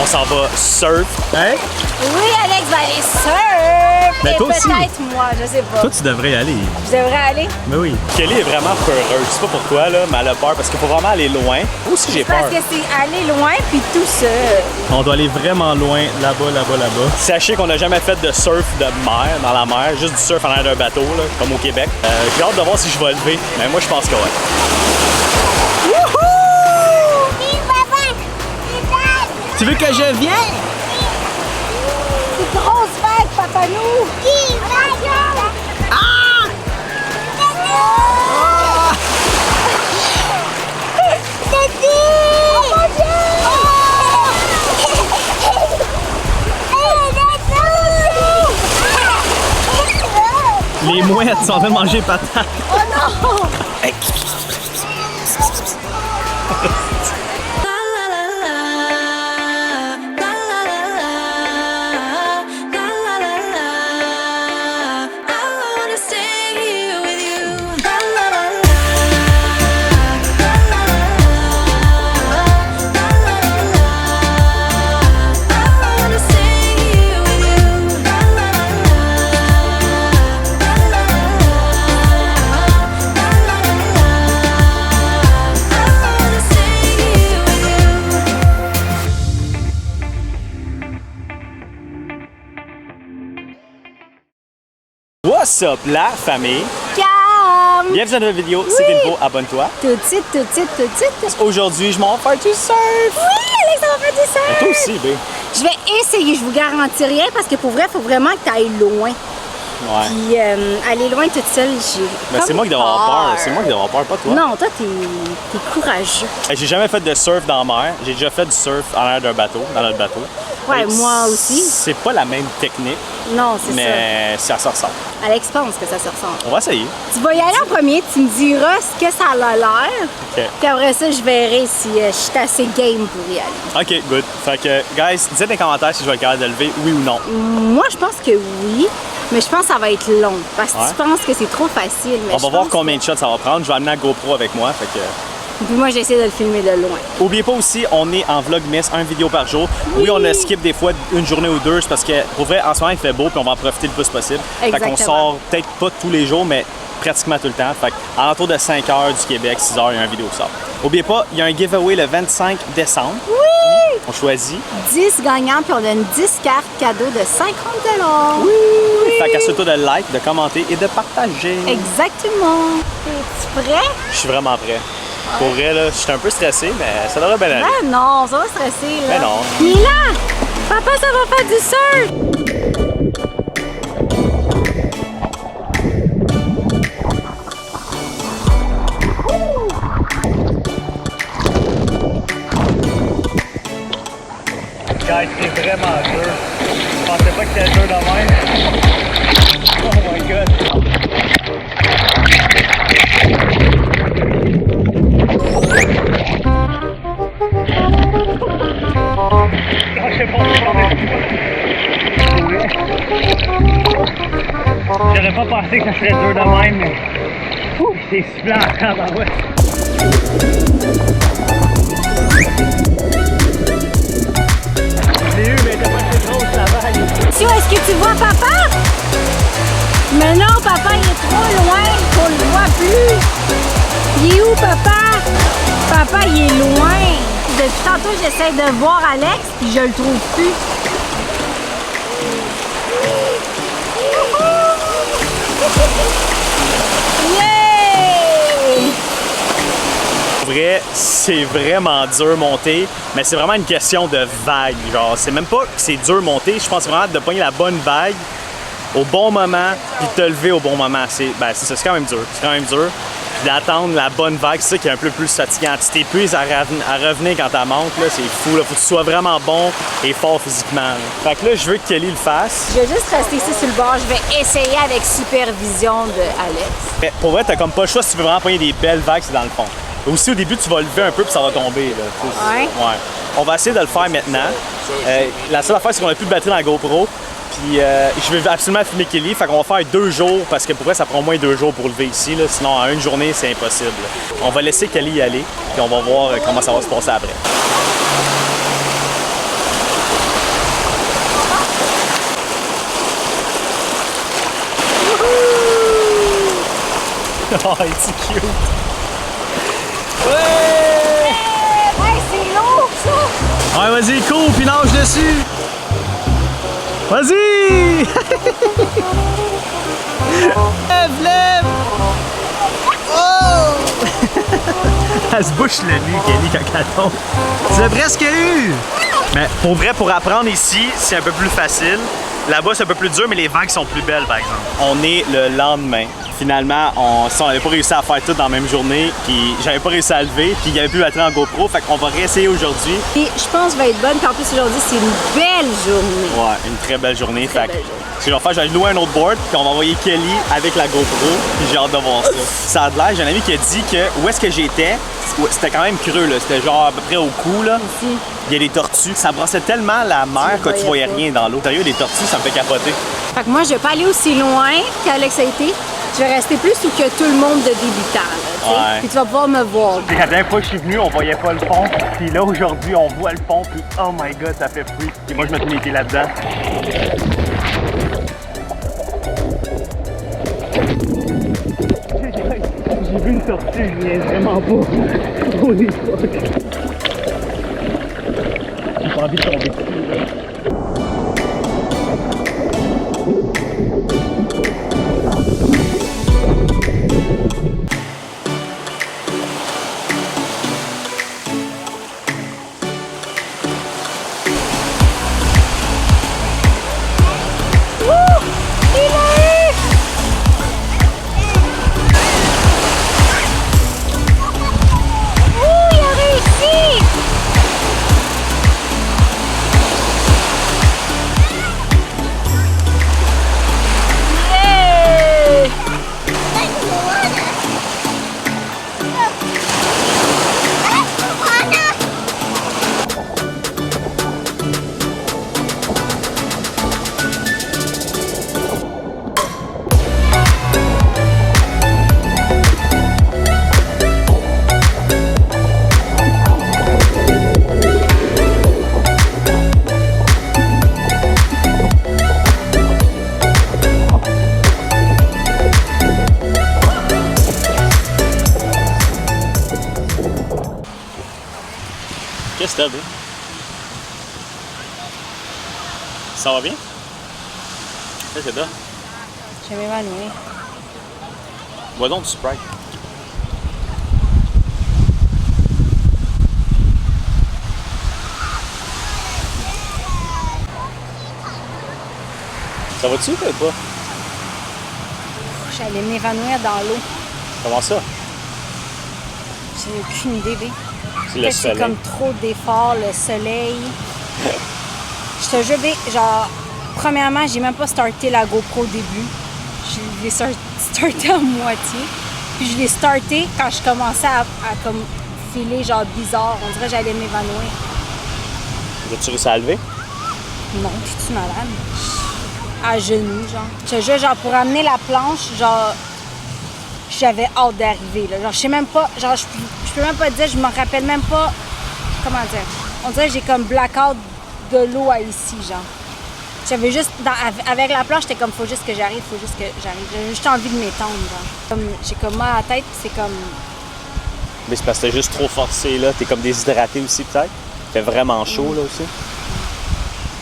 On s'en va surf. Hein? Oui, Alex va aller surf. Mais et toi aussi. peut-être moi, je sais pas. Toi, tu devrais y aller. Je devrais aller. Mais oui. Kelly est vraiment peureuse. C'est pas pour toi, là, mais elle a peur parce qu'il faut vraiment aller loin. Moi aussi, j'ai peur. Parce que c'est aller loin puis tout seul. On doit aller vraiment loin, là-bas, là-bas, là-bas. Sachez qu'on n'a jamais fait de surf de mer, dans la mer, juste du surf en l'air d'un bateau, là, comme au Québec. J'ai hâte de voir si je vais lever, mais moi, je pense que ouais. Wouhou! Tu veux que je vienne? C'est grosse vague, papa nous! Ah! Les mouettes sont en train de manger patates. Oh non! Hey. What's up, la famille? Calme! Bienvenue dans notre vidéo. C'est Info, abonne-toi. Tout de suite, tout de suite, tout de suite. Aujourd'hui, je m'en vais faire du surf. Oui, Alex, on va faire du surf. Et toi aussi, B. Je vais essayer, je vous garantis rien parce que pour vrai, il faut vraiment que tu ailles loin. Ouais. Puis aller loin toute seule, j'ai. Mais c'est moi qui dois avoir peur. C'est moi qui dois avoir peur, pas toi. Non, toi, t'es courageux. J'ai jamais fait de surf dans la mer. J'ai déjà fait du surf en l'air d'un bateau, dans notre bateau. Ouais, Et moi aussi. C'est pas la même technique, Non, c'est ça. mais ça se ressemble. Alex pense que ça se ressemble. On va essayer. Tu vas y aller en premier, tu me diras ce que ça a l'air. OK. Puis après ça, je verrai si je suis assez game pour y aller. OK, good. Fait que, guys, dites dans les commentaires si je vais être capable de lever, oui ou non. Moi, je pense que oui, mais je pense que ça va être long. Parce que Ouais. tu penses que c'est trop facile. Mais On je va voir pense combien de shots ça va prendre. Je vais amener la GoPro avec moi. Fait que... Puis moi, j'essaie de le filmer de loin. Oubliez pas aussi, on est en Vlogmas, un vidéo par jour. Oui, on a skip des fois une journée ou deux, c'est parce que pour vrai, en ce moment, il fait beau puis on va en profiter le plus possible. Fait qu'on Exactement. sort peut-être pas tous les jours, mais pratiquement tout le temps. Fait qu'à l'entour de 5 heures du Québec, 6 heures, il y a une vidéo qui sort. Oubliez pas, il y a un giveaway le 25 décembre. Oui! On choisit. 10 gagnants, puis on donne 10 cartes cadeaux de 50 $. Oui! Fait qu'assure-toi de like, de commenter et de partager. Exactement. Es-tu prêt? Je suis vraiment prêt. Pour vrai, là, je suis un peu stressé, mais ça devrait bien aller. Ben non, ça va stresser, là. Ben non. Mila! Papa, ça va faire du surf! Guys, c'est vraiment dur. Je pensais pas que c'était dur de même. Oh my god. J'aurais pas pensé que ça serait dur de même, mais c'est super en ouais. Je l'ai eu, mais t'as pas été grosse la vague. Tio, est-ce que tu vois papa? Mais non, papa, il est trop loin, qu'on le voit plus. Il est où, papa? Papa, il est loin. Depuis tantôt, j'essaie de voir Alex, puis je le trouve plus. Yeah! Pour vrai, c'est vraiment dur monter, mais c'est vraiment une question de vague. Genre, c'est même pas que c'est dur monter, je pense vraiment de pogner la bonne vague au bon moment, puis de te lever au bon moment. C'est quand même dur. C'est quand même dur. Puis d'attendre la bonne vague, c'est ça qui est un peu plus fatigant. Tu t'épuises à revenir quand t'as montes, là, c'est fou. Là. Faut que tu sois vraiment bon et fort physiquement. Là. Fait que là, je veux que Kelly le fasse. Je vais juste rester ici sur le bord. Je vais essayer avec supervision de Alex. Mais pour vrai, t'as comme pas le choix si tu veux vraiment pogner des belles vagues, c'est dans le fond. Aussi, au début, tu vas lever un peu puis ça va tomber. Là. Ouais. Ouais. On va essayer de le faire maintenant. La seule affaire, c'est qu'on n'a plus de batterie dans la GoPro. Puis je veux absolument filmer Kelly. Fait qu'on va faire 2 jours parce que pour vrai, ça prend au moins 2 jours pour lever ici. Là. Sinon, en une journée, c'est impossible. On va laisser Kelly y aller. Puis on va voir comment ça va se passer après. Oh, c'est cute! Ouais! Hey, c'est lourd, ça! Ouais, vas-y, cours, puis nage dessus! Vas-y! Lève, lève! Oh! Elle se bouche le nez, Kelly, quand elle tombe. Tu l'as presque eu! Mais pour vrai, pour apprendre ici, c'est un peu plus facile. Là-bas, c'est un peu plus dur, mais les vagues sont plus belles, par exemple. On est le lendemain. Finalement, on n'avait pas réussi à faire tout dans la même journée, puis j'avais pas réussi à lever, puis il n'y avait plus de batterie en GoPro, fait qu'on va réessayer aujourd'hui. Et je pense que va être bonne, puis en plus aujourd'hui, c'est une belle journée. Ouais, une très belle journée. Très Fait belle journée. ce que je vais faire, je vais louer un autre board, puis on va envoyer Kelly avec la GoPro, puis j'ai hâte de voir ça. Ça a de l'air, j'ai un ami qui a dit que où est-ce que j'étais, c'était quand même creux, là. C'était genre à peu près au cou, là. Ici. Il y a des tortues. Ça brassait tellement la mer que tu voyais rien dans l'eau. Sérieux, des tortues, ça me fait capoter. Fait que moi, je vais pas aller aussi loin qu'Alex a été. Je vais rester plus où que tout le monde de débutant, là, tu sais. Ouais. Puis tu vas pouvoir me voir. La dernière fois que je suis venu, on voyait pas le pont. Puis là, aujourd'hui, on voit le pont. Puis oh my god, ça fait fruit. Et moi, je me suis mis les pieds là-dedans. J'ai vu une tortue, je viens vraiment pas. Holy fuck. J'ai pas envie de tomber dessus, là. Qu'est-ce que t'as, bro? Ça va bien? Qu'est-ce que t'as? Je vais m'évanouir. Bois donc du Sprite. Ça va-tu ou pas? J'allais m'évanouir dans l'eau. Comment ça? J'ai aucune idée, bé. C'est le Peut-être que c'est soleil. comme trop d'efforts, le soleil. Je te jure, bé, genre, premièrement, j'ai même pas starté la GoPro au début. Je l'ai starté à moitié. Puis je l'ai starté quand je commençais à comme filer genre bizarre. On dirait que j'allais m'évanouir. As-tu réussi à lever? Non, je suis malade. À genoux, genre. Je te jure, genre, pour amener la planche, genre, j'avais hâte d'arriver, là. Genre, je sais même pas, genre, je peux même pas te dire, je me rappelle même pas, comment dire. On dirait que j'ai comme blackout de l'eau à ici, genre. J'avais juste, avec la planche, j'étais comme, faut juste que j'arrive. J'avais juste envie de m'étendre, genre. J'ai comme mal à la tête, puis c'est comme... Mais c'est parce que t'es juste trop forcé, là. T'es comme déshydraté aussi, peut-être. Fait vraiment chaud, là, aussi.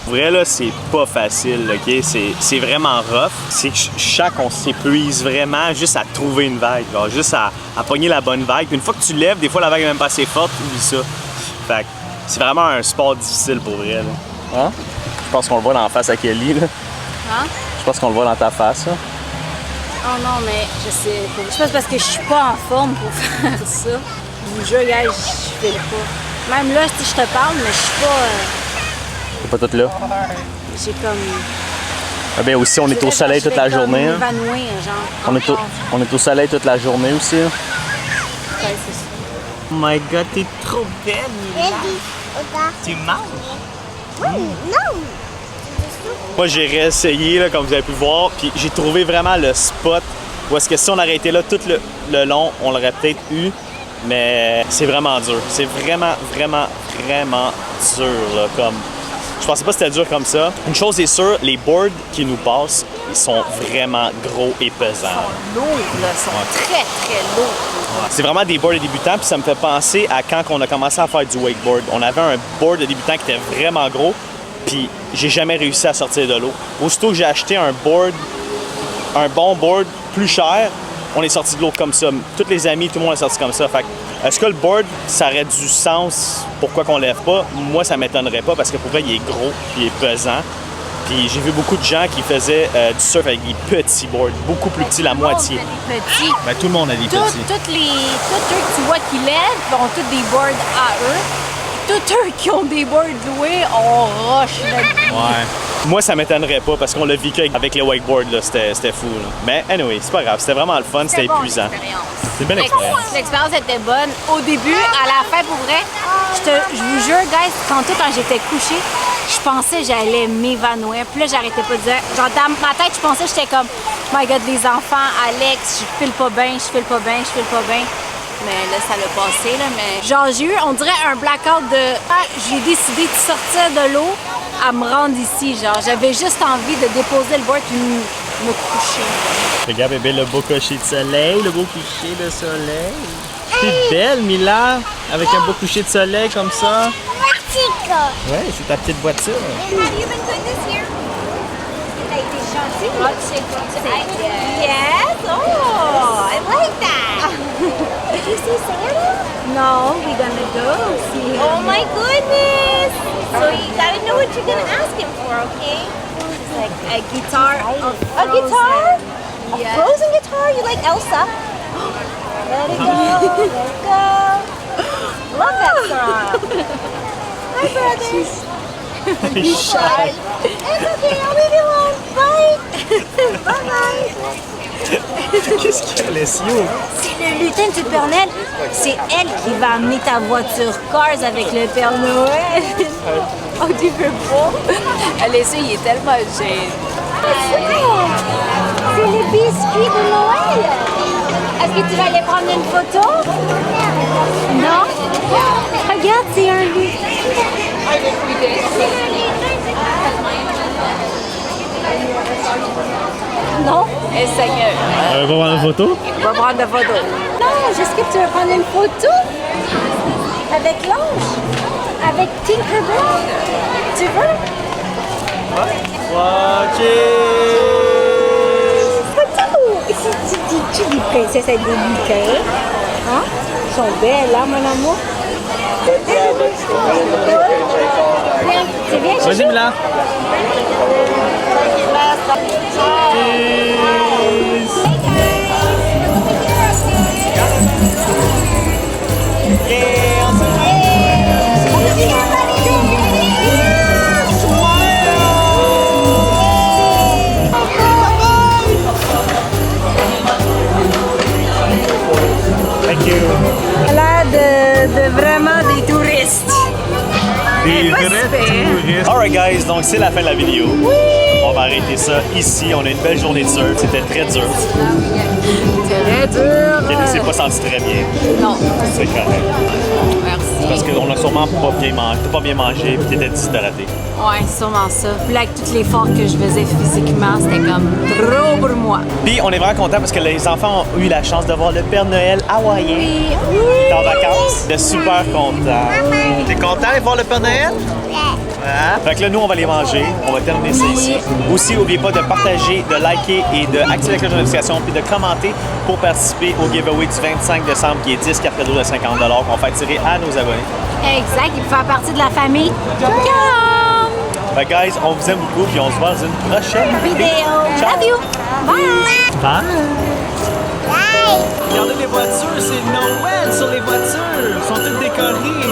Pour vrai, là, c'est pas facile, OK? C'est vraiment rough. C'est que on s'épuise vraiment juste à trouver une vague, genre, juste à pogner la bonne vague. Puis une fois que tu lèves, des fois, la vague est même pas assez forte, oublie ça. Fait que c'est vraiment un sport difficile pour vrai, là. Hein? Je pense qu'on le voit dans la face à Kelly, là. Hein? Je pense qu'on le voit dans ta face, là. Oh non, mais je sais pas. Je pense parce que je suis pas en forme pour faire ça. Je vous jure, gars, je fais pas. Même là, si je te parle, mais je suis pas... T'es pas toute là. J'ai comme... Ah ben aussi, on est au soleil toute la journée. Hein. M'évanouir, genre. On est au soleil toute la journée aussi. Hein. Ouais, c'est ça. Oh my god, t'es trop belle, Mila. Tu manges? Non! Moi, j'ai réessayé, là, comme vous avez pu voir, puis j'ai trouvé vraiment le spot où est-ce que si on aurait été là tout le long, on l'aurait peut-être eu, mais c'est vraiment dur. C'est vraiment, vraiment, vraiment dur, là, comme... Je pensais pas que c'était dur comme ça. Une chose est sûre, les boards qui nous passent, ils sont vraiment gros et pesants. Ils sont lourds, là. Ils sont très, très lourds. C'est vraiment des boards de débutants, puis ça me fait penser à quand on a commencé à faire du wakeboard. On avait un board de débutant qui était vraiment gros, puis j'ai jamais réussi à sortir de l'eau. Aussitôt que j'ai acheté un bon board plus cher, on est sorti de l'eau comme ça. Tous les amis, tout le monde est sorti comme ça. Fait que, est-ce que le board, ça aurait du sens pourquoi qu'on lève pas? Moi, ça m'étonnerait pas parce que pour vrai, il est gros, puis il est pesant. Puis j'ai vu beaucoup de gens qui faisaient du surf avec des petits boards, beaucoup plus petits, la moitié. Des petits. Ben, tout le monde a des petits. Tous eux que tu vois qui lèvent ont tous des boards à eux. Tous eux qui ont des boards loués, on rush là-dessus. Ouais. Moi, ça m'étonnerait pas parce qu'on l'a vécu avec le wakeboard, là, c'était fou. Là. Mais anyway, c'est pas grave, c'était vraiment le fun, c'était épuisant. C'est une belle expérience. L'expérience était bonne. Au début, à la fin, pour vrai, je vous jure, guys, quand j'étais couchée, je pensais que j'allais m'évanouir. Puis là, j'arrêtais pas de dire. Genre, dans ma tête, je pensais que j'étais comme, oh my god, les enfants, Alex, je file pas bien, je file pas bien, je file pas bien. Mais là, ça l'a passé, là, mais... Genre, j'ai eu, on dirait, un blackout de... Ah, j'ai décidé de sortir de l'eau à me rendre ici, genre. J'avais juste envie de déposer le board et me coucher. Regarde, bébé, le beau coucher de soleil, le beau coucher de soleil. C'est belle, Mila, avec un beau coucher de soleil comme ça. Ouais, c'est ta petite voiture. Have you been good this year? Yes, oh, I like that. Did you see Santa? No, we're gonna go see him. Oh my goodness! So you gotta know what you're gonna ask him for, okay? It's like a guitar. A guitar? Yes. A frozen guitar? You like Elsa? Let it go, let it go. Love that song. Hi, brothers. He's shy. It's okay, I'll leave you alone. Bye. Bye-bye. Qu'est-ce qu'il y a, Alessio? C'est le lutin du Père Noël. C'est elle qui va amener ta voiture Cars avec le Père Noël. Oh, tu veux pas? Alessio, il est tellement gêné. C'est les biscuits de Noël. Est-ce que tu vas aller prendre une photo? Non? Regarde, c'est un lutin. Non? Essaye. On va prendre une photo? On va prendre une photo. Non, est-ce que tu veux prendre une photo? Avec l'ange? Avec Tinkerbell? Tu veux? Ok. Tu dis princesse avec des lutins. Hein? Ils sont belles, hein, mon amour? C'est bien, Vas-y, Mila. Thank you. Là, de vraiment des touristes. Des pas vrais super. touristes. Alright guys, donc c'est la fin de la vidéo. On va arrêter ça ici. On a une belle journée de surf. C'était très dur. Très dur. Kelly s'est pas senti très bien. Non, C'est correct. merci. Parce qu'on a sûrement pas bien mangé et t'étais déshydraté. Ouais, sûrement ça. Puis là, avec tout l'effort que je faisais physiquement, c'était comme trop pour moi. Puis on est vraiment content parce que les enfants ont eu la chance de voir le Père Noël hawaïen. Oui. T'es en vacances? T'es super content. T'es content de voir le Père Noël? Ouais. Fait que là, nous, on va les manger. On va terminer ça ici. Aussi, n'oubliez pas de partager, de liker et d'activer la cloche de notification puis de commenter pour participer au giveaway du 25 décembre qui est 10 cartes cadeaux de 50$ qu'on fait tirer à nos abonnés. Exact, il faut faire partie de la famille. Ciao! Fait que, guys, on vous aime beaucoup puis on se voit dans une prochaine Vidéo. Ciao. Love you. Bye. Bye! Regardez les voitures, c'est Noël sur les voitures. Ils sont toutes décorées.